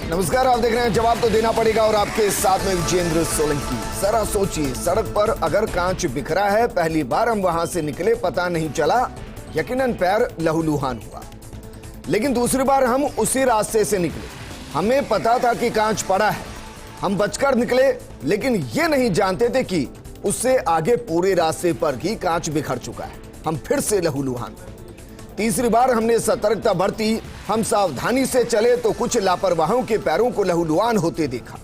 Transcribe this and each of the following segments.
नमस्कार, आप देख रहे हैं जवाब तो देना पड़ेगा और आपके साथ में विजेंद्र सोलंकी। जरा सोचिए, सड़क पर अगर कांच बिखरा है, पहली बार हम वहां से निकले, पता नहीं चला, यकीनन पैर लहूलुहान हुआ। लेकिन दूसरी बार हम उसी रास्ते से निकले, हमें पता था कि कांच पड़ा है, हम बचकर निकले, लेकिन ये नहीं जानते थे कि उससे आगे पूरे रास्ते पर ही कांच बिखर चुका है। हम फिर से लहूलुहान। तीसरी बार हमने सतर्कता बरती, हम सावधानी से चले तो कुछ लापरवाहों के पैरों को लहूलुहान होते देखा।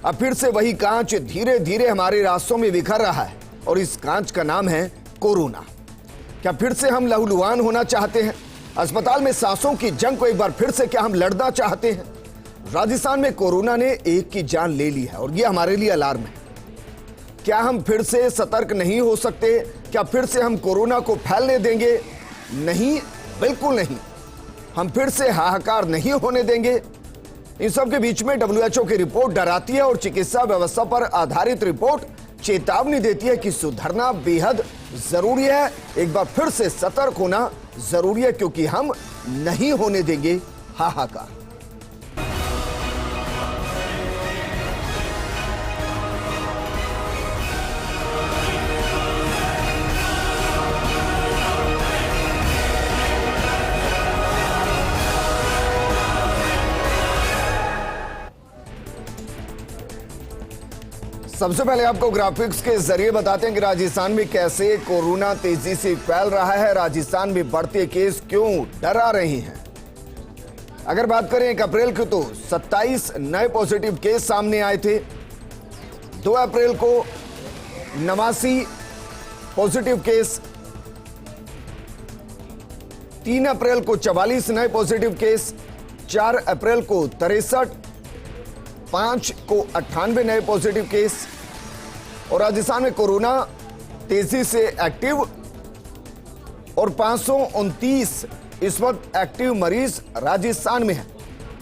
अब फिर से वही कांच धीरे धीरे हमारे रास्तों में बिखर रहा है और इस कांच का नाम है कोरोना। क्या फिर से हम लहूलुहान होना चाहते हैं? अस्पताल में सांसों की जंग को एक बार फिर से क्या हम लड़ना चाहते हैं? राजस्थान में कोरोना ने एक की जान ले ली है और यह हमारे लिए अलार्म है। क्या हम फिर से सतर्क नहीं हो सकते? क्या फिर से हम कोरोना को फैलने देंगे? नहीं, बिल्कुल नहीं। हम फिर से हाहाकार नहीं होने देंगे। इन सब के बीच में WHO की रिपोर्ट डराती है और चिकित्सा व्यवस्था पर आधारित रिपोर्ट चेतावनी देती है कि सुधरना बेहद जरूरी है। एक बार फिर से सतर्क होना जरूरी है, क्योंकि हम नहीं होने देंगे हाहाकार। सबसे पहले आपको ग्राफिक्स के जरिए बताते हैं कि राजस्थान में कैसे कोरोना तेजी से फैल रहा है। राजस्थान में बढ़ते केस क्यों डरा रहे हैं? अगर बात करें 1 अप्रैल की, तो 27 नए पॉजिटिव केस सामने आए थे। 2 अप्रैल को 89 पॉजिटिव केस, 3 अप्रैल को 44 नए पॉजिटिव केस, 4 अप्रैल को 63, 5 को 98 नए पॉजिटिव केस। और राजस्थान में कोरोना तेजी से एक्टिव और 529 इस वक्त एक्टिव मरीज राजस्थान में है।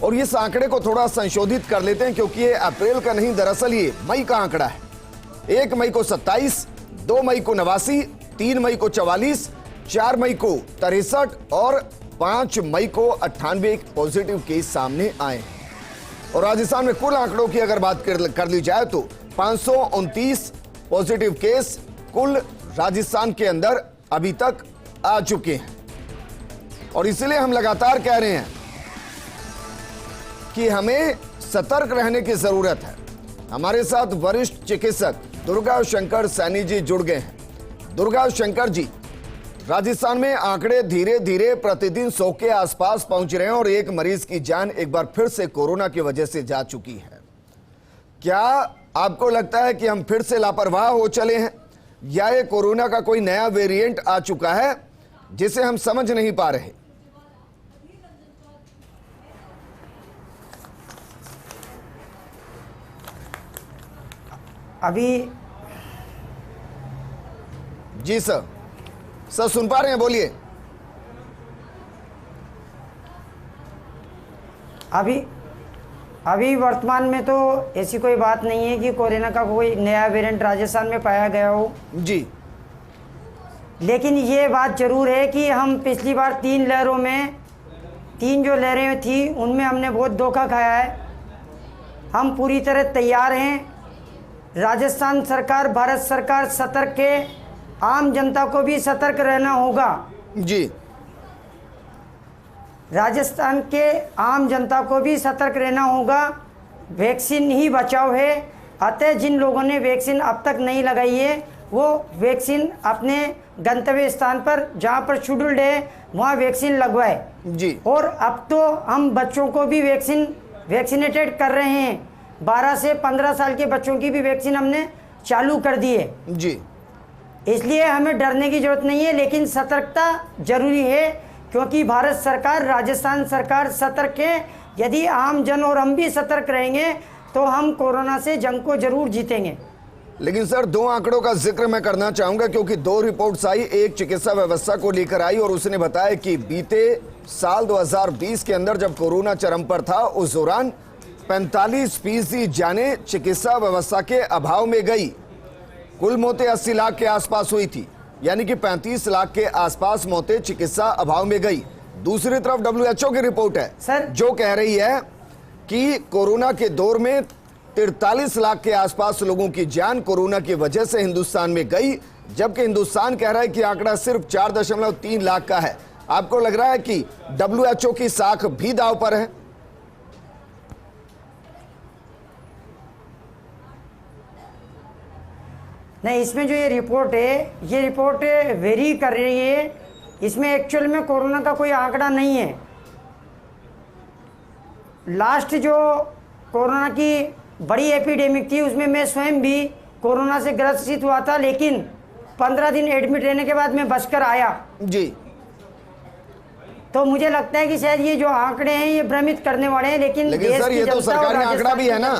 और इस आंकड़े को थोड़ा संशोधित कर लेते हैं, क्योंकि ये अप्रैल का नहीं, दरअसल ये मई का आंकड़ा है। 1 मई को 27, 2 मई को 89, 3 मई को 44, 4 मई को 63 और 5 मई को 98 पॉजिटिव केस सामने आए हैं। और राजस्थान में कुल आंकड़ों की अगर बात कर ली जाए तो 529 पॉजिटिव केस कुल राजस्थान के अंदर अभी तक आ चुके हैं। और इसलिए हम लगातार कह रहे हैं कि हमें सतर्क रहने की जरूरत है। हमारे साथ वरिष्ठ चिकित्सक दुर्गा शंकर सैनी जी जुड़ गए हैं। दुर्गा शंकर जी, राजस्थान में आंकड़े धीरे धीरे प्रतिदिन 100 के आसपास पहुंच रहे हैं और एक मरीज की जान एक बार फिर से कोरोना की वजह से जा चुकी है। क्या आपको लगता है कि हम फिर से लापरवाह हो चले हैं, या ये कोरोना का कोई नया वेरिएंट आ चुका है जिसे हम समझ नहीं पा रहे? अभी जी सर सुन पा रहे हैं, बोलिए। अभी वर्तमान में तो ऐसी कोई बात नहीं है कि कोरोना का कोई नया वेरिएंट राजस्थान में पाया गया हो जी। लेकिन ये बात जरूर है कि हम पिछली बार 3 लहरों में, 3 जो लहरें थी उनमें हमने बहुत धोखा खाया है। हम पूरी तरह तैयार हैं। राजस्थान सरकार, भारत सरकार सतर्क है। आम जनता को भी सतर्क रहना होगा जी। राजस्थान के आम जनता को भी सतर्क रहना होगा। वैक्सीन ही बचाव है। अतः जिन लोगों ने वैक्सीन अब तक नहीं लगाई है, वो वैक्सीन अपने गंतव्य स्थान पर जहाँ पर शेड्यूल्ड है वहाँ वैक्सीन लगवाए जी। और अब तो हम बच्चों को भी वैक्सीनेटेड कर रहे हैं। 12 से 15 साल के बच्चों की भी वैक्सीन हमने चालू कर दी है जी। इसलिए हमें डरने की जरूरत नहीं है, लेकिन सतर्कता जरूरी है, क्योंकि भारत सरकार, राजस्थान सरकार सतर्क है। यदि आम जन और हम भी सतर्क रहेंगे तो हम कोरोना से जंग को जरूर जीतेंगे। लेकिन सर, 2 आंकड़ों का जिक्र मैं करना चाहूंगा, क्योंकि 2 रिपोर्ट्स आई। एक चिकित्सा व्यवस्था को लेकर आई और उसने बताया कि बीते साल 2020 के अंदर जब कोरोना चरम पर था, उस दौरान 45% जाने चिकित्सा व्यवस्था के अभाव में गई। कुल मौतें 80 लाख के आसपास हुई थी, यानी कि 35 लाख के आसपास मौतें चिकित्सा अभाव में गई। दूसरी तरफ WHO की रिपोर्ट है सर, जो कह रही है कि कोरोना के दौर में 43 लाख के आसपास लोगों की जान कोरोना की वजह से हिंदुस्तान में गई, जबकि हिंदुस्तान कह रहा है कि आंकड़ा सिर्फ 4.3 लाख का है। आपको लग रहा है कि WHO की साख भी दांव पर है? नहीं, इसमें जो ये रिपोर्ट है, ये रिपोर्ट वेरी कर रही है। इसमें एक्चुअल में कोरोना का कोई आंकड़ा नहीं है। लास्ट जो कोरोना की बड़ी एपिडेमिक थी उसमें मैं स्वयं भी कोरोना से ग्रसित हुआ था, लेकिन 15 दिन एडमिट रहने के बाद मैं बचकर आया जी। तो मुझे लगता है कि शायद ये जो आंकड़े हैं ये भ्रमित करने वाले हैं, लेकिन सर ये तो सरकारी आंकड़ा भी है ना,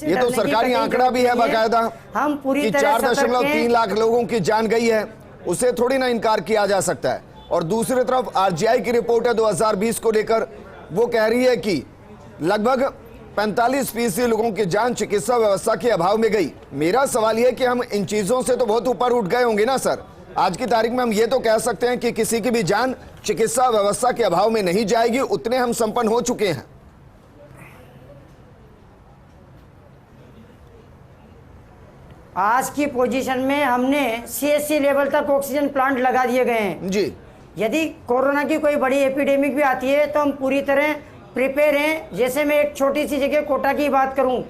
ये तो सरकारी आंकड़ा भी है बाकायदा। हम पूरी तरह 4.3 लाख लोगों की जान गई है, उसे थोड़ी ना इनकार किया जा सकता है। और दूसरी तरफ RGI की रिपोर्ट है 2020 को लेकर, वो कह रही है कि लगभग 45% लोगों की जान चिकित्सा व्यवस्था के अभाव में गई। मेरा सवाल यह कि हम इन चीजों से तो बहुत ऊपर उठ गए होंगे ना सर। आज की तारीख में हम ये तो कह सकते हैं कि किसी की भी जान चिकित्सा व्यवस्था के अभाव में नहीं जाएगी, उतने हम संपन्न हो चुके हैं। आज की पोजीशन में हमने CHC लेवल तक ऑक्सीजन प्लांट लगा दिए गए हैं जी। यदि कोरोना की कोई बड़ी एपिडेमिक भी आती है तो हम पूरी तरह प्रिपेयर हैं। जैसे मैं एक छोटी सी जगह कोटा की बात करूं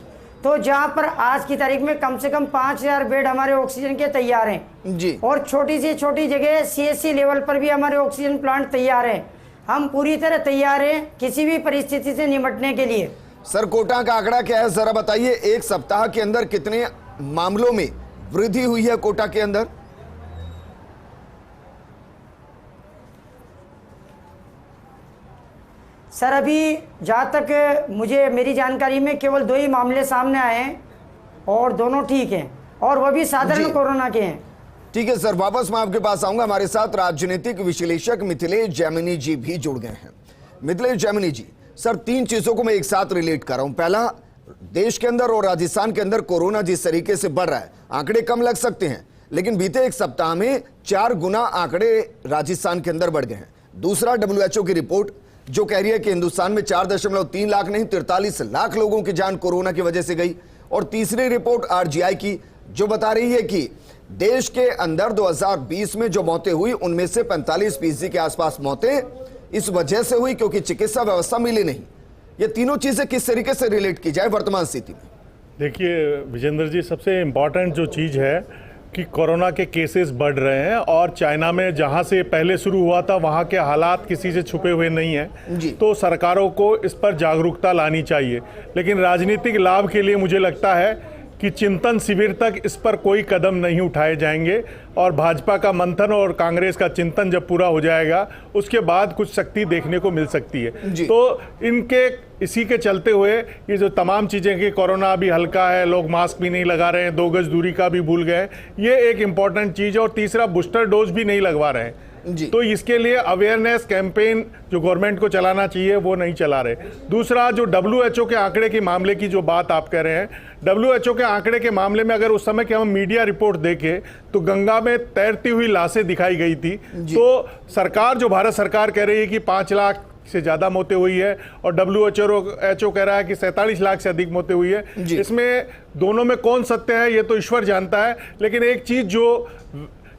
तो जहां पर आज की तारीख में कम से कम 5000 बेड हमारे ऑक्सीजन के तैयार हैं जी। और छोटी से छोटी जगह CHC लेवल पर भी हमारे ऑक्सीजन प्लांट तैयार हैं। हम पूरी तरह तैयार हैं किसी भी परिस्थिति से निपटने के लिए। सर कोटा का आंकड़ा क्या है जरा बताइए, एक सप्ताह के अंदर कितने मामलों में वृद्धि हुई है कोटा के अंदर? सर अभी जहाँ तक मेरी जानकारी में केवल 2 ही मामले सामने आए हैं और दोनों ठीक हैं और वो भी साधारण कोरोना के हैं। ठीक है सर, वापस मैं आपके पास आऊंगा। हमारे साथ राजनीतिक विश्लेषक मिथिलेश जैमिनी जी भी जुड़ गए हैं। मिथिलेश जैमिनी जी, सर 3 चीजों को मैं एक साथ रिलेट कर रहा हूं। पहला, देश के अंदर और राजस्थान के अंदर कोरोना जिस तरीके से बढ़ रहा है, आंकड़े कम लग सकते हैं लेकिन बीते एक सप्ताह में 4 गुना आंकड़े राजस्थान के अंदर बढ़ गए हैं। दूसरा, WHO की रिपोर्ट जो कह रही है कि हिंदुस्तान में 4.3 लाख नहीं 43 लाख लोगों की जान कोरोना की वजह से गई। और तीसरी रिपोर्ट RGI की जो बता रही है कि देश के अंदर 2020 में जो मौतें हुई उनमें से 45% के आसपास मौतें इस वजह से हुई क्योंकि चिकित्सा व्यवस्था मिली नहीं। ये तीनों चीजें किस तरीके से रिलेट की जाए वर्तमान स्थिति में? देखिए विजेंद्र जी, सबसे इम्पॉर्टेंट जो चीज़ है कि कोरोना के केसेस बढ़ रहे हैं और चाइना में जहां से पहले शुरू हुआ था वहां के हालात किसी से छुपे हुए नहीं हैं। तो सरकारों को इस पर जागरूकता लानी चाहिए, लेकिन राजनीतिक लाभ के लिए मुझे लगता है कि चिंतन शिविर तक इस पर कोई कदम नहीं उठाए जाएंगे और भाजपा का मंथन और कांग्रेस का चिंतन जब पूरा हो जाएगा उसके बाद कुछ शक्ति देखने को मिल सकती है। तो इनके इसी के चलते हुए ये जो तमाम चीज़ें कि कोरोना अभी हल्का है, लोग मास्क भी नहीं लगा रहे हैं, 2 गज दूरी का भी भूल गए, ये एक इम्पॉर्टेंट चीज़ है। और तीसरा, बूस्टर डोज भी नहीं लगवा रहे हैं तो इसके लिए अवेयरनेस कैंपेन जो गवर्नमेंट को चलाना चाहिए वो नहीं चला रहे। दूसरा, जो WHO के आंकड़े के मामले की जो बात आप कह रहे हैं, WHO के आंकड़े के मामले में अगर उस समय के हम मीडिया रिपोर्ट देखें तो गंगा में तैरती हुई लाशें दिखाई गई थी। तो सरकार, जो भारत सरकार कह रही है कि 5 लाख से ज्यादा मौतें हुई है और WHO कह रहा है कि 47 लाख से अधिक मौतें हुई है, इसमें दोनों में कौन सत्य है ये तो ईश्वर जानता है। लेकिन एक चीज जो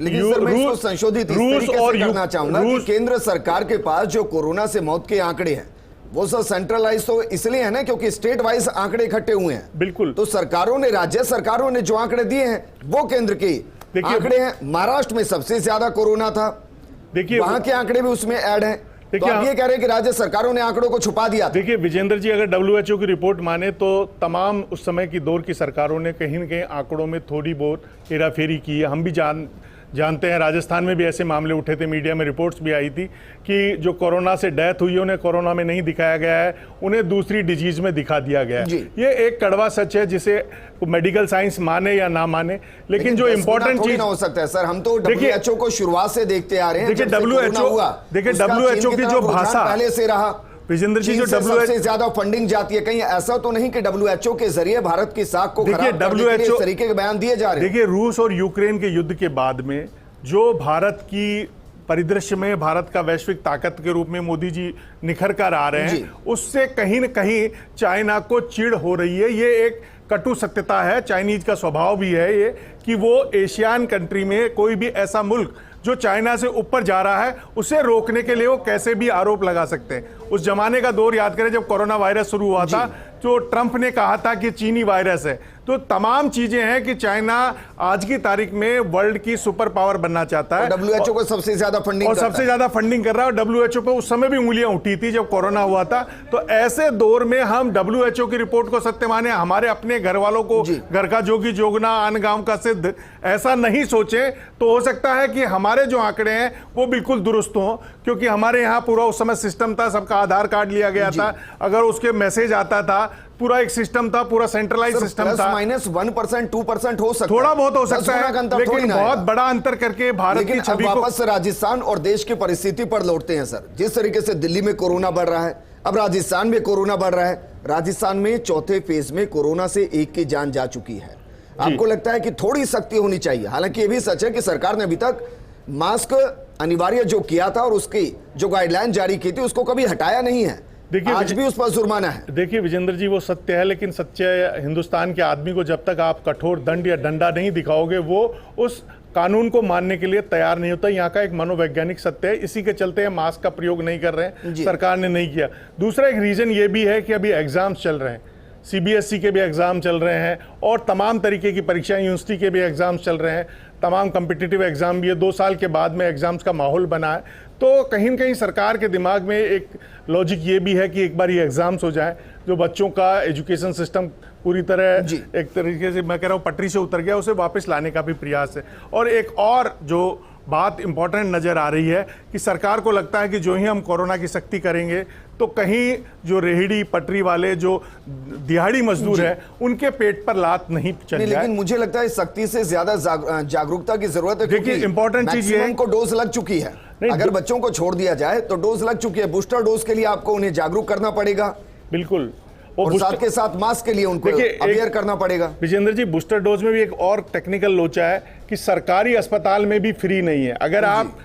लेकिन सर मैं इसको संशोधित इस तरीके से करना चाहूंगा कि केंद्र सरकार के पास जो कोरोना से मौत के आंकड़े हैं वो सर सेंट्रलाइज तो इसलिए है ना क्योंकि स्टेट वाइज आंकड़े इकट्ठे हुए हैं। बिल्कुल। तो सरकारों ने, राज्य सरकारों ने जो आंकड़े दिए हैं वो केंद्र के आंकड़े हैं। महाराष्ट्र में सबसे ज्यादा कोरोना था, देखिए वहां के आंकड़े भी उसमें ऐड हैं। तो आप ये कह रहे हैं कि राज्य सरकारों ने आंकड़ों को छुपा दिया। देखिए विजेंद्र जी, अगर WHO की रिपोर्ट माने तो तमाम उस समय की दौर की सरकारों ने कहीं न कहीं आंकड़ों में थोड़ी बहुत हेराफेरी की है। हम भी जानते हैं, राजस्थान में भी ऐसे मामले उठे थे, मीडिया में रिपोर्ट्स भी आई थी कि जो कोरोना से डेथ हुई है उन्हें कोरोना में नहीं दिखाया गया है, उन्हें दूसरी डिजीज में दिखा दिया गया है। ये एक कड़वा सच है जिसे मेडिकल साइंस माने या ना माने, लेकिन जो इंपॉर्टेंट चीज हो सकता है सर, हम तो WHO को शुरुआत से देखते आ रहे हैं। देखिए WHO की जो भाषा पहले से रहा, विजेंद्र जी, जो सबसे ज्यादा फंडिंग जाती है, कहीं ऐसा तो नहीं कि WHO के जरिए भारत की साख को खराब करने के लिए इस तरीके के बयान दिए जा रहे हैं? देखिए रूस और यूक्रेन के युद्ध के बाद में जो भारत की परिदृश्य में भारत का वैश्विक ताकत के रूप में मोदी जी निखर कर आ रहे हैं, उससे कहीं न कहीं चाइना को चिढ़ हो रही है। ये एक कटु सत्यता है, चाइनीज का स्वभाव भी है ये कि वो एशियन कंट्री में कोई भी ऐसा मुल्क जो चाइना से ऊपर जा रहा है उसे रोकने के लिए वो कैसे भी आरोप लगा सकते हैं। उस जमाने का दौर याद करें जब कोरोना वायरस शुरू हुआ था, जो ट्रंप ने कहा था कि चीनी वायरस है। तो तमाम चीजें हैं कि चाइना आज की तारीख में वर्ल्ड की सुपर पावर बनना चाहता है, WHO को सबसे ज्यादा फंडिंग कर रहा है। WHO पे उस समय भी उंगलियां उठी थी जब कोरोना हुआ था। तो ऐसे दौर में हम WHO की रिपोर्ट को सत्य माने, हमारे अपने घर वालों को घर का जोगी जोगना अन गांव का सिद्ध ऐसा नहीं सोचे, तो हो सकता है कि हमारे जो आंकड़े हैं वो बिल्कुल दुरुस्त हों, क्योंकि हमारे यहाँ पूरा उस समय सिस्टम था, सबका आधार कार्ड लिया गया था, अगर उसके मैसेज आता था, पूरा एक सिस्टम था, पूरा सेंट्रलाइज सिस्टम था। -1% 2% हो सकता है, थोड़ा बहुत हो सकता है, लेकिन बहुत बड़ा अंतर करके भारत की छवि को। वापस राजस्थान और देश की परिस्थिति पर लौटते हैं सर। जिस तरीके से दिल्ली में कोरोना बढ़ रहा है, अब राजस्थान में कोरोना बढ़ रहा है। राजस्थान में चौथे फेज में कोरोना से एक की जान जा चुकी है। आपको लगता है कि थोड़ी सख्ती होनी चाहिए? हालांकि ये भी सच है कि सरकार ने अभी तक मास्क अनिवार्य जो किया था और उसकी जो गाइडलाइन जारी की थी उसको कभी हटाया नहीं है। देखिए आज भी उस पर जुर्माना है। देखिए विजेंद्र जी, वो सत्य है, लेकिन सच्चे हिंदुस्तान के आदमी को जब तक आप कठोर दंड या डंडा नहीं दिखाओगे, वो उस कानून को मानने के लिए तैयार नहीं होता। यहाँ का एक मनोवैज्ञानिक सत्य है, इसी के चलते मास्क का प्रयोग नहीं कर रहे हैं, सरकार ने नहीं किया। दूसरा एक रीजन ये भी है कि अभी एग्जाम्स चल रहे हैं, CBSE के भी एग्जाम चल रहे हैं और तमाम तरीके की परीक्षाएं, यूनिवर्सिटी के भी एग्जाम्स चल रहे हैं, तमाम कॉम्पिटिटिव एग्जाम भी है। 2 साल के बाद में एग्जाम्स का माहौल बना है, तो कहीं न कहीं सरकार के दिमाग में एक लॉजिक ये भी है कि एक बार ये एग्जाम्स हो जाए, जो बच्चों का एजुकेशन सिस्टम पूरी तरह एक तरीके से मैं कह रहा हूँ पटरी से उतर गया, उसे वापस लाने का भी प्रयास है। और एक और जो बात इंपॉर्टेंट नज़र आ रही है कि सरकार को लगता है कि जो ही हम कोरोना की सख्ती करेंगे तो कहीं जो रेहड़ी पटरी वाले, जो दिहाड़ी मजदूर है, उनके पेट पर लात नहीं चल जाए। लेकिन मुझे लगता है सख्ती से ज्यादा जागरूकता की जरूरत है। देखिए इंपॉर्टेंट चीज ये है, को डोज लग चुकी है। अगर बच्चों को छोड़ दिया जाए तो डोज लग चुकी है, बूस्टर डोज के लिए आपको उन्हें जागरूक करना पड़ेगा। बिल्कुल, और साथ के साथ मास्क के लिए उनको अवेयर करना पड़ेगा। विजेंद्र जी, बूस्टर डोज में भी एक और टेक्निकल लोचा है कि सरकारी अस्पताल में भी फ्री नहीं है। अगर आप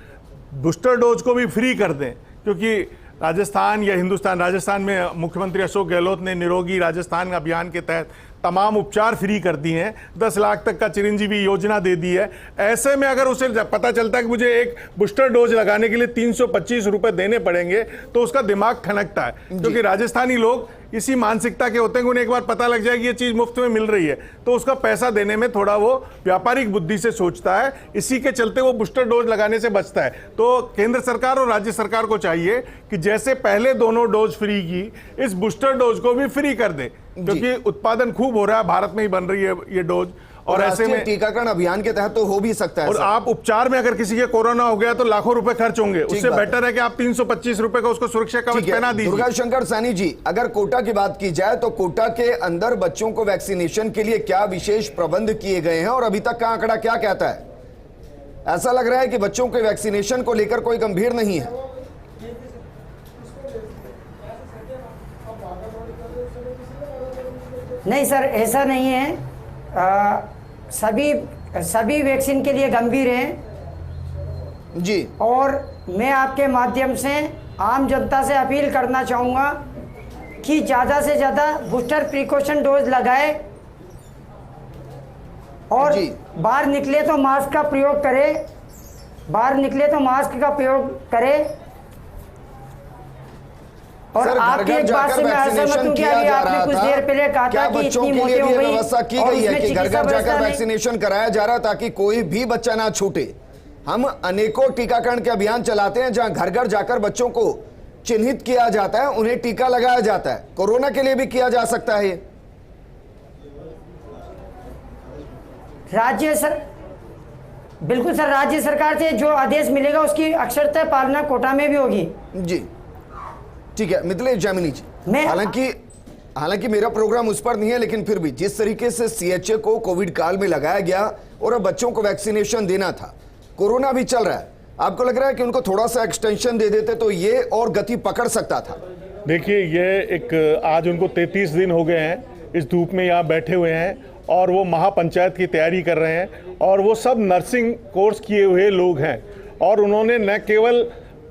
बूस्टर डोज को भी फ्री कर दें, क्योंकि राजस्थान या राजस्थान में मुख्यमंत्री अशोक गहलोत ने निरोगी राजस्थान अभियान के तहत तमाम उपचार फ्री कर दिए हैं, 10 लाख तक का चिरंजीवी योजना दे दी है। ऐसे में अगर उसे पता चलता है कि मुझे एक बूस्टर डोज लगाने के लिए 325 रुपए देने पड़ेंगे, तो उसका दिमाग ठनकता है, क्योंकि राजस्थानी लोग इसी मानसिकता के होते हैं कि उन्हें एक बार पता लग जाए कि ये चीज मुफ्त में मिल रही है, तो उसका पैसा देने में थोड़ा वो व्यापारिक बुद्धि से सोचता है, इसी के चलते वो बूस्टर डोज लगाने से बचता है। तो केंद्र सरकार और राज्य सरकार को चाहिए कि जैसे पहले दोनों डोज फ्री की, इस बूस्टर डोज को भी फ्री कर दे, क्योंकि उत्पादन खूब हो रहा है, भारत में ही बन रही है ये डोज। और ऐसे में टीकाकरण अभियान के तहत तो हो भी सकता है। और आप उपचार में अगर किसी के कोरोना हो गया तो लाखों रुपए खर्च होंगे, उससे बेटर है कि आप 325 रुपए का उसको सुरक्षा कवच पहना दीजिए। दुर्गा शंकर सैनी जी, अगर कोटा की बात की जाए तो कोटा के अंदर बच्चों को वैक्सीनेशन के लिए क्या विशेष प्रबंध किए गए हैं और अभी तक का आंकड़ा क्या कहता है? ऐसा लग रहा है कि बच्चों के वैक्सीनेशन को लेकर कोई गंभीर नहीं है। नहीं सर, ऐसा नहीं है। सभी वैक्सीन के लिए गंभीर हैं जी। और मैं आपके माध्यम से आम जनता से अपील करना चाहूँगा कि ज़्यादा से ज़्यादा बूस्टर प्रिकॉशन डोज लगाए और बाहर निकले तो मास्क का प्रयोग करें, और आपकी एक बात से मैं असहमत हूं कि अभी आपने कुछ देर पहले कहा था कि इतनी मोटी हो गई व्यवस्था की गई है कि घर घर जाकर वैक्सीनेशन कराया जा रहा ताकि कोई भी बच्चा ना छूटे। हम अनेकों टीकाकरण के अभियान चलाते हैं जहां घर घर जाकर बच्चों को चिन्हित किया जाता है, उन्हें टीका लगाया जाता है। कोरोना के लिए भी किया जा सकता है। बिल्कुल सर, राज्य सरकार से जो आदेश मिलेगा उसकी अक्षरतः पालना कोटा में भी होगी। जी ठीक है मिथिलेश जामिनी जी, हालांकि मेरा प्रोग्राम उस पर नहीं है, लेकिन फिर भी जिस तरीके से CHA को कोविड काल में लगाया गया और अब बच्चों को वैक्सीनेशन देना था, कोरोना भी चल रहा है, आपको लग रहा है कि उनको थोड़ा सा एक्सटेंशन दे देते तो ये और गति पकड़ सकता था? देखिए ये एक आज उनको 33 दिन हो गए हैं इस धूप में यहाँ बैठे हुए हैं और वो महापंचायत की तैयारी कर रहे हैं और वो सब नर्सिंग कोर्स किए हुए लोग हैं और उन्होंने न केवल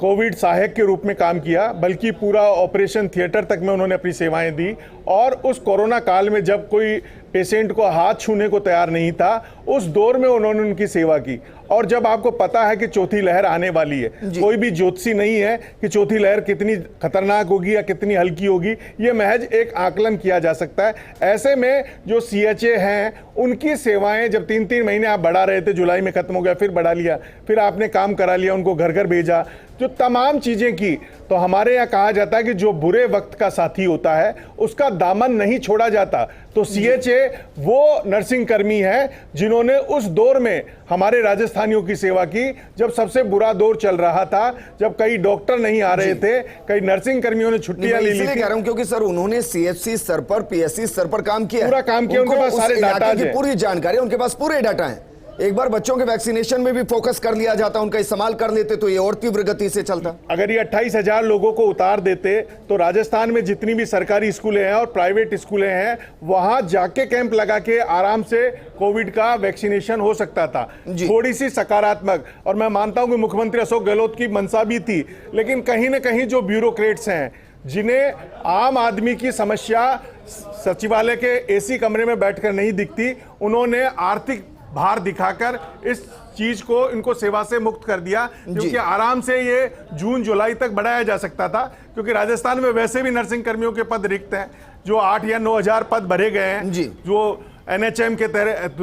कोविड सहायक के रूप में काम किया बल्कि पूरा ऑपरेशन थिएटर तक में उन्होंने अपनी सेवाएं दी। और उस कोरोना काल में जब कोई पेशेंट को हाथ छूने को तैयार नहीं था, उस दौर में उन्होंने उनकी सेवा की। और जब आपको पता है कि चौथी लहर आने वाली है, कोई भी ज्योतिषी नहीं है कि चौथी लहर कितनी खतरनाक होगी या कितनी हल्की होगी, ये महज एक आकलन किया जा सकता है। ऐसे में जो CHA हैं उनकी सेवाएं जब 3-3 महीने आप बढ़ा रहे थे, जुलाई में खत्म हो गया, फिर बढ़ा लिया, फिर आपने काम करा लिया, उनको घर घर भेजा, जो तमाम चीजें की, तो हमारे यहाँ कहा जाता है कि जो बुरे वक्त का साथी होता है उसका दामन नहीं छोड़ा जाता। तो CHA वो नर्सिंग कर्मी है जिन्होंने उस दौर में हमारे राजस्थानियों की सेवा की, जब सबसे बुरा दौर चल रहा था, जब कई डॉक्टर नहीं आ रहे थे, कई नर्सिंग कर्मियों ने छुट्टियां ले ली थी। कह रहा हूं क्योंकि सर उन्होंने CHC स्तर पर, PSC स्तर पर काम किया, पूरा काम किया, उनके पास सारे डाटा है, पूरी जानकारी, उनके पास पूरे डाटा है। एक बार बच्चों के वैक्सीनेशन में भी फोकस कर लिया जाता, उनका इस्तेमाल कर लेते तो ये और तीव्र गति से चलता। अगर ये 28,000 लोगों को उतार देते तो राजस्थान में जितनी भी सरकारी स्कूलें हैं और प्राइवेट स्कूलें हैं वहां जाके कैंप लगा के आराम से कोविड का वैक्सीनेशन हो सकता था। थोड़ी सी सकारात्मक, और मैं मानता हूं कि मुख्यमंत्री अशोक गहलोत की मंशा भी थी, लेकिन कहीं ना कहीं जो ब्यूरोक्रेट्स हैं जिन्हें आम आदमी की समस्या सचिवालय के AC कमरे में बैठकर नहीं दिखती, उन्होंने आर्थिक भार दिखाकर इस चीज को, इनको सेवा से मुक्त कर दिया, क्योंकि आराम से ये जून जुलाई तक बढ़ाया जा सकता था, क्योंकि राजस्थान में वैसे भी नर्सिंग कर्मियों के पद रिक्त हैं। जो 8 या 9 हजार पद भरे गए हैं, जो NHM के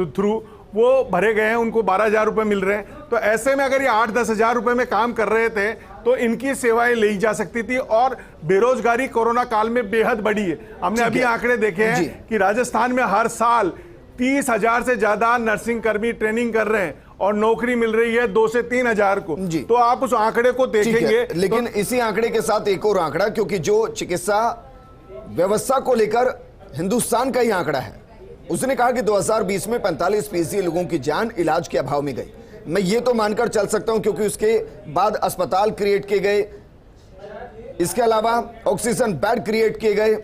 थ्रू वो भरे गए हैं, उनको 12,000 रुपए मिल रहे हैं। तो ऐसे में अगर ये 8-10 हजार रुपए में काम कर रहे थे तो इनकी सेवाएं ली जा सकती थी। और बेरोजगारी कोरोना काल में बेहद बढ़ी है। हमने अभी आंकड़े देखे हैं कि राजस्थान में हर साल 30,000 से ज्यादा नर्सिंग कर्मी ट्रेनिंग कर रहे हैं और नौकरी मिल रही है 2 से 3 हजार को। तो आप उस आंकड़े को देखेंगे। लेकिन इसी आंकड़े के साथ एक और आंकड़ा, क्योंकि जो चिकित्सा व्यवस्था को लेकर हिंदुस्तान का ही आंकड़ा है, उसने कहा कि 2020 में 45% लोगों की जान इलाज के अभाव में गई। मैं ये तो मानकर चल सकता हूं क्योंकि उसके बाद अस्पताल क्रिएट किए गए, इसके अलावा ऑक्सीजन बेड क्रिएट किए गए,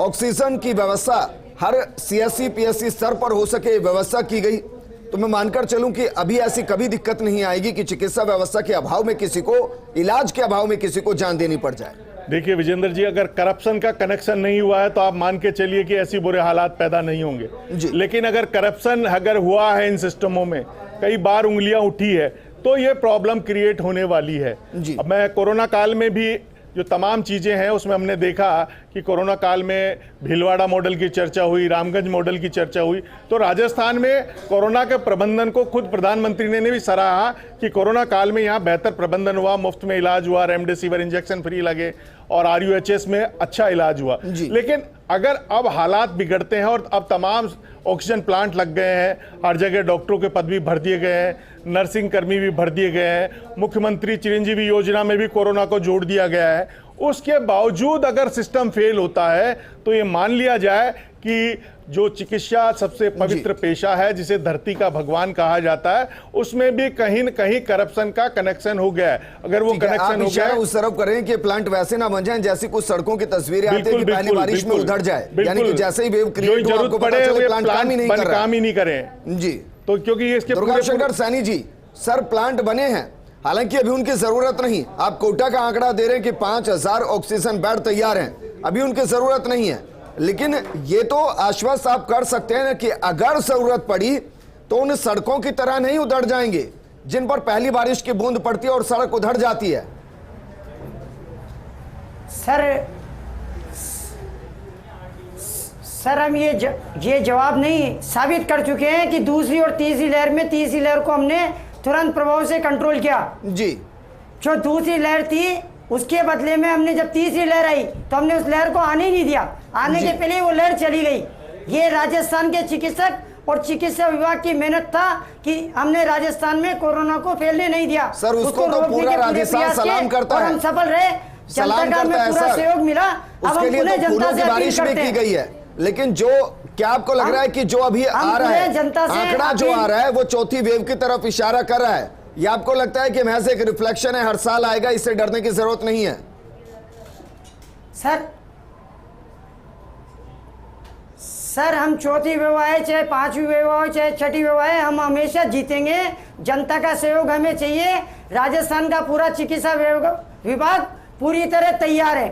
ऑक्सीजन की व्यवस्था हर CSC PSC स्तर पर हो सके व्यवस्था की गई। तो मैं मानकर चलूं कि अभी ऐसी कभी दिक्कत नहीं आएगी कि चिकित्सा व्यवस्था के अभाव में किसी को, इलाज के अभाव में किसी को जान देनी पड़ जाए। देखिए विजेंद्र जी, अगर करप्शन का कनेक्शन नहीं हुआ है तो आप मान के चलिए कि ऐसी बुरे हालात पैदा नहीं होंगे। लेकिन अगर करप्शन अगर हुआ है इन सिस्टमों में, कई बार उंगलियां उठी है, तो ये प्रॉब्लम क्रिएट होने वाली है। अब मैं कोरोना काल में भी जो तमाम चीज़ें हैं उसमें हमने देखा कि कोरोना काल में भीलवाड़ा मॉडल की चर्चा हुई, रामगंज मॉडल की चर्चा हुई। तो राजस्थान में कोरोना के प्रबंधन को खुद प्रधानमंत्री ने भी सराहा कि कोरोना काल में यहाँ बेहतर प्रबंधन हुआ, मुफ्त में इलाज हुआ, रेमडेसिविर इंजेक्शन फ्री लगे और RUHS में अच्छा इलाज हुआ। लेकिन अगर अब हालात बिगड़ते हैं और अब तमाम ऑक्सीजन प्लांट लग गए हैं, हर जगह डॉक्टरों के पद भी भर दिए गए हैं, नर्सिंग कर्मी भी भर दिए गए हैं, मुख्यमंत्री चिरंजीवी योजना में भी कोरोना को जोड़ दिया गया है, उसके बावजूद अगर सिस्टम फेल होता है तो ये मान लिया जाए कि जो चिकित्सा सबसे पवित्र पेशा है, जिसे धरती का भगवान कहा जाता है, उसमें भी कहीं न कहीं करप्शन का कनेक्शन हो गया है। अगर वो कनेक्शन हो गया, उस तरफ करें कि प्लांट वैसे ना बन जाए जैसी कुछ सड़कों की तस्वीरें आती है कि पहली बारिश में उधड़ जाए, यानी कि जैसे ही वेव क्रिएट हो आपको पता चले प्लांट काम ही नहीं करें। जी, तो क्योंकि इसके दुर्गाशंकर सैनी जी, सर प्लांट बने हैं, हालांकि अभी उनकी जरूरत नहीं। आप कोटा का आंकड़ा दे रहे हैं कि 5,000 ऑक्सीजन बेड तैयार हैं, अभी उनकी जरूरत नहीं है। लेकिन ये तो आश्वस्त आप कर सकते हैं कि अगर जरूरत पड़ी तो उन सड़कों की तरह नहीं उधड़ जाएंगे जिन पर पहली बारिश की बूंद पड़ती है और सड़क उधड़ जाती है। सर हम ये जवाब नहीं साबित कर चुके हैं कि दूसरी और तीसरी लहर में, तीसरी लहर को हमने तुरंत प्रभाव से कंट्रोल किया। जी, जो दूसरी लहर थी उसके बदले में हमने जब तीसरी लहर आई तो हमने उस लहर को आने ही नहीं दिया, आने के पहले वो लहर चली गई। ये राजस्थान के चिकित्सक और चिकित्सा विभाग की मेहनत था कि हमने राजस्थान में कोरोना को फैलने नहीं दिया। सर उसको तो पूरा राजस्थान सलाम करता है, हम सफल रहे, जनता का हमें पूरा सहयोग मिला। अब हम पुनः जनता से बारिश में की गई है। लेकिन जो क्या आपको लग रहा है कि जो अभी आ रहा है आंकड़ा जो आ रहा है वो चौथी वेव की तरफ इशारा कर रहा है, या आपको लगता है कि महज एक रिफ्लेक्शन है, हर साल आएगा, इससे डरने की जरूरत नहीं है? सर हम चौथी वेव आए, चाहे पांचवी वेव आए, चाहे छठी वेव आए, हम हमेशा जीतेंगे। जनता का सहयोग हमें चाहिए। राजस्थान का पूरा चिकित्सा विभाग पूरी तरह तैयार है,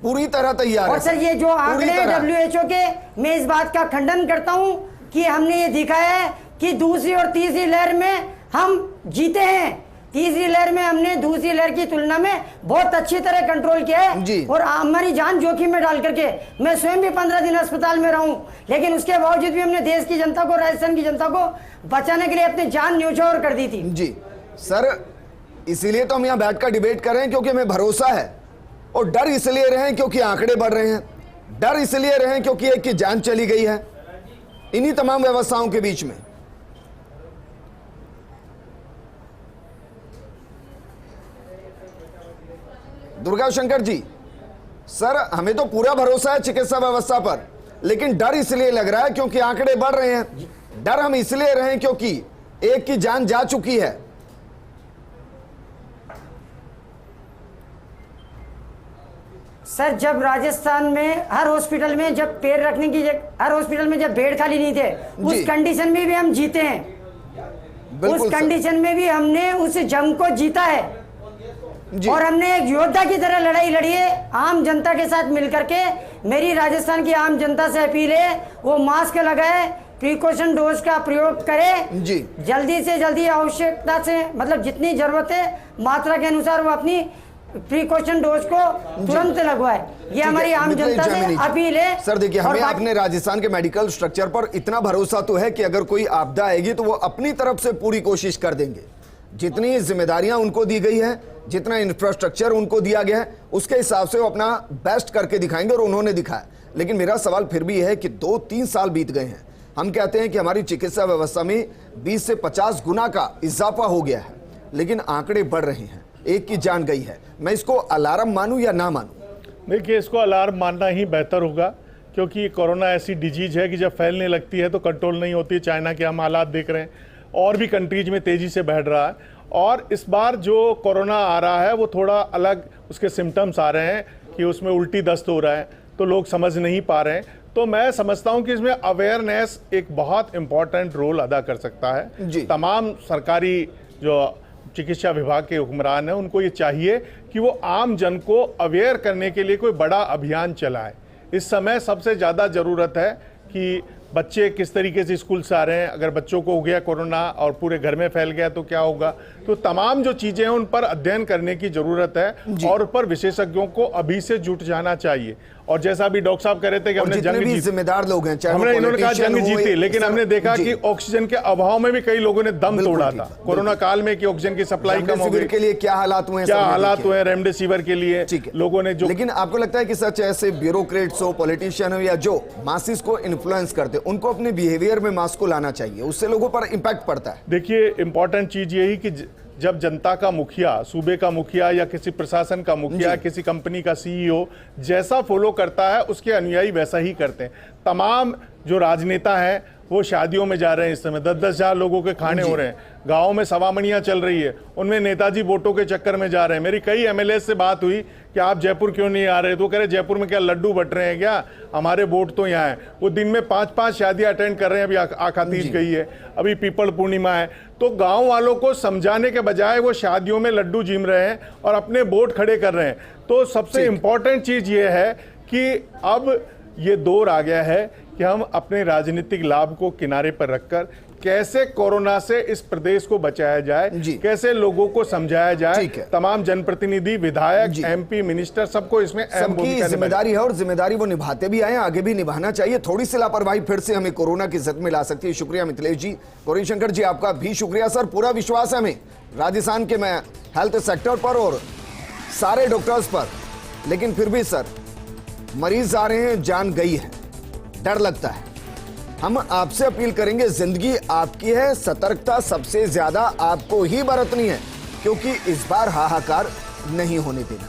पूरी तरह तैयार और है। सर ये जो आंकड़े WHO के, मैं इस बात का खंडन करता हूं कि हमने ये दिखाया है कि दूसरी और तीसरी लहर में हम जीते हैं। तीसरी लहर में हमने दूसरी लहर की तुलना में बहुत अच्छी तरह कंट्रोल किया है, और हमारी जान जोखिम में डाल करके मैं स्वयं भी 15 दिन अस्पताल में रहूं, लेकिन उसके बावजूद भी हमने देश की जनता को, राजस्थान की जनता को बचाने के लिए अपनी जान न्यौछावर कर दी थी। जी सर, इसीलिए तो हम यहाँ बैठकर डिबेट कर रहे हैं क्योंकि हमें भरोसा है, और डर इसलिए रहे हैं क्योंकि आंकड़े बढ़ रहे हैं, डर इसलिए रहे हैं क्योंकि एक की जान चली गई है इन्हीं तमाम व्यवस्थाओं के बीच में। दुर्गा शंकर जी, सर हमें तो पूरा भरोसा है चिकित्सा व्यवस्था पर, लेकिन डर इसलिए लग रहा है क्योंकि आंकड़े बढ़ रहे हैं। डर हम इसलिए रहे हैं क्योंकि एक की जान जा चुकी है। सर जब राजस्थान में हर हॉस्पिटल में जब पैर रखने की हर हॉस्पिटल में जब बेड खाली नहीं थे, उस कंडीशन में भी हम जीते हैं। उस कंडीशन में भी हमने उस जंग को जीता है, और हमने एक योद्धा की तरह लड़ाई लड़ी है आम जनता के साथ मिलकर के। मेरी राजस्थान की आम जनता से अपील है, वो मास्क लगाए, प्रिकॉशन डोज का प्रयोग करे, जल्दी से जल्दी आवश्यकता से, मतलब जितनी जरूरत है मात्रा के अनुसार वो अपनी प्रिकॉशन डोज को तुरंत लगवाए। ये हमारी आम जनता से अपील है। सर देखिए, हमें अपने राजस्थान के मेडिकल स्ट्रक्चर पर इतना भरोसा तो है कि अगर कोई आपदा आएगी तो वो अपनी तरफ से पूरी कोशिश कर देंगे। जितनी जिम्मेदारियां उनको दी गई है, जितना इंफ्रास्ट्रक्चर उनको दिया गया है, उसके हिसाब से वो अपना बेस्ट करके दिखाएंगे, और उन्होंने दिखाया। लेकिन मेरा सवाल फिर भी है कि 2-3 साल बीत गए हैं, हम कहते हैं कि हमारी चिकित्सा व्यवस्था में 20 से 50 गुना का इजाफा हो गया है, लेकिन आंकड़े बढ़ रहे हैं, एक की जान गई है। मैं इसको अलार्म मानूं या ना मानूं? देखिए, इसको अलार्म मानना ही बेहतर होगा, क्योंकि कोरोना ऐसी डिजीज है कि जब फैलने लगती है तो कंट्रोल नहीं होती है। चाइना के हम हालात देख रहे हैं, और भी कंट्रीज में तेजी से बढ़ रहा है। और इस बार जो कोरोना आ रहा है वो थोड़ा अलग उसके सिम्टम्स आ रहे हैं कि उसमें उल्टी दस्त हो रहा है, तो लोग समझ नहीं पा रहे हैं। तो मैं समझता हूं कि इसमें अवेयरनेस एक बहुत इंपॉर्टेंट रोल अदा कर सकता है। तमाम सरकारी जो चिकित्सा विभाग के हुक्मरान हैं, उनको ये चाहिए कि वो आम जन को अवेयर करने के लिए कोई बड़ा अभियान चलाए। इस समय सबसे ज़्यादा ज़रूरत है कि बच्चे किस तरीके से स्कूल से आ रहे हैं, अगर बच्चों को हो गया कोरोना और पूरे घर में फैल गया तो क्या होगा। तो तमाम जो चीज़ें हैं उन पर अध्ययन करने की ज़रूरत है, और उन पर विशेषज्ञों को अभी से जुट जाना चाहिए। और जैसा अभी डॉक्टर साहब कह रहे थे कि हमने जंग जीती, जिम्मेदार लोग हैं, हमने इन्होंने कहा जंग जीती, लेकिन हमने देखा कि ऑक्सीजन के अभाव में भी कई लोगों ने दम तोड़ा था कोरोना काल में, कि ऑक्सीजन की सप्लाई कम हो गई। के लिए क्या हालात हुए, क्या हालात हुए रेमडेसिविर के लिए लोगों ने जो। लेकिन आपको लगता है कि सच ऐसे ब्यूरोक्रेट्स हो, पॉलिटिशियन हो, या जो मासिस को इन्फ्लुएंस करते, उनको अपने बिहेवियर में मास्क को लाना चाहिए, उससे लोगों पर इंपैक्ट पड़ता है? देखिए, इंपॉर्टेंट चीज यही कि जब जनता का मुखिया, सूबे का मुखिया या किसी प्रशासन का मुखिया, किसी कंपनी का CEO जैसा फॉलो करता है, उसके अनुयायी वैसा ही करते हैं। तमाम जो राजनेता हैं वो शादियों में जा रहे हैं, इस समय 10-10 हजार लोगों के खाने हो रहे हैं, गाँव में सवामणियाँ चल रही है, उनमें नेताजी वोटों के चक्कर में जा रहे हैं। मेरी कई MLA से बात हुई कि आप जयपुर क्यों नहीं आ रहे, तो कह रहे जयपुर में क्या लड्डू बट रहे हैं क्या, हमारे वोट तो यहाँ है। वो दिन में 5-5 शादियाँ अटेंड कर रहे हैं। अभी आखा तीज गई है, अभी पीपल पूर्णिमा है। तो गांव वालों को समझाने के बजाय वो शादियों में लड्डू जीम रहे हैं और अपने वोट खड़े कर रहे हैं। तो सबसे इम्पोर्टेंट चीज़ ये है कि अब ये दौर आ गया है कि हम अपने राजनीतिक लाभ को किनारे पर रखकर कैसे कोरोना से इस प्रदेश को बचाया जाए, कैसे लोगों को समझाया जाए। तमाम जनप्रतिनिधि, विधायक, MP, मिनिस्टर, सबको इसमें सबकी जिम्मेदारी है, और जिम्मेदारी वो निभाते भी आए, आगे भी निभाना चाहिए। थोड़ी सी लापरवाही फिर से हमें कोरोना की जद में ला सकती है। शुक्रिया मिथिलेश जी। गौरी शंकर जी, आपका भी शुक्रिया। सर, पूरा विश्वास है हमें राजस्थान के हेल्थ सेक्टर पर और सारे डॉक्टर्स पर, लेकिन फिर भी सर मरीज आ रहे हैं, जान गई है, डर लगता है। हम आपसे अपील करेंगे, जिंदगी आपकी है, सतर्कता सबसे ज्यादा आपको ही बरतनी है, क्योंकि इस बार हाहाकार नहीं होने देना।